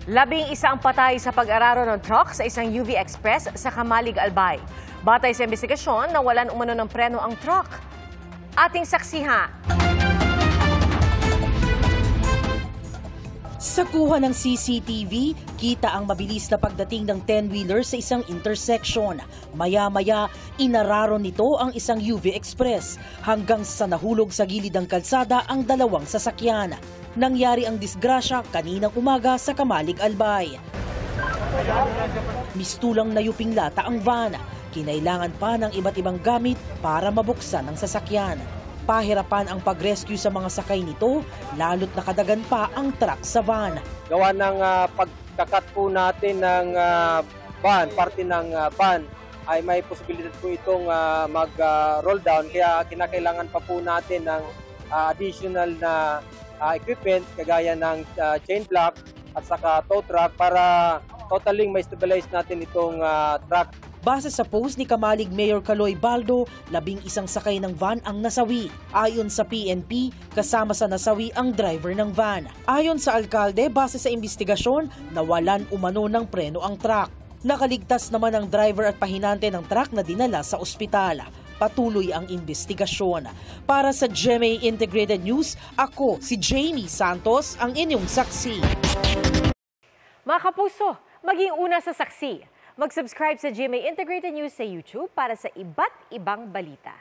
11 ang patay sa pag-araro ng truck sa isang UV Express sa Kamalig, Albay. Batay sa investigasyon, nawalan umano ng preno ang truck. Ating saksihan. Sa kuha ng CCTV, kita ang mabilis na pagdating ng 10-wheeler sa isang intersection. Maya-maya, inararo nito ang isang UV Express hanggang sa nahulog sa gilid ng kalsada ang dalawang sasakyan. Nangyari ang disgrasya kaninang umaga sa Kamalig, Albay. Mistulang nayuping lata ang van. Kinailangan pa ng iba't ibang gamit para mabuksan ang sasakyan. Pahirapan ang pag-rescue sa mga sakay nito, lalo't nakadagan pa ang truck sa van. Gawa ng pagkakat po natin ng van, parte ng van, ay may posibilidad po itong mag-roll down. Kaya kinakailangan pa po natin ng additional na equipment kagaya ng chain block at saka tow truck para totaling may stabilize natin itong truck. Base sa post ni Kamalig Mayor Caloy Baldo, 11 sakay ng van ang nasawi. Ayon sa PNP, kasama sa nasawi ang driver ng van. Ayon sa alkalde, base sa investigasyon, nawalan umano ng preno ang truck. Nakaligtas naman ang driver at pahinante ng truck na dinala sa ospital. Patuloy ang investigasyon. Para sa GMA Integrated News, ako si Jamie Santos, ang inyong saksi. Mga kapuso, maging una sa saksi. Mag-subscribe sa GMA Integrated News sa YouTube para sa iba't ibang balita.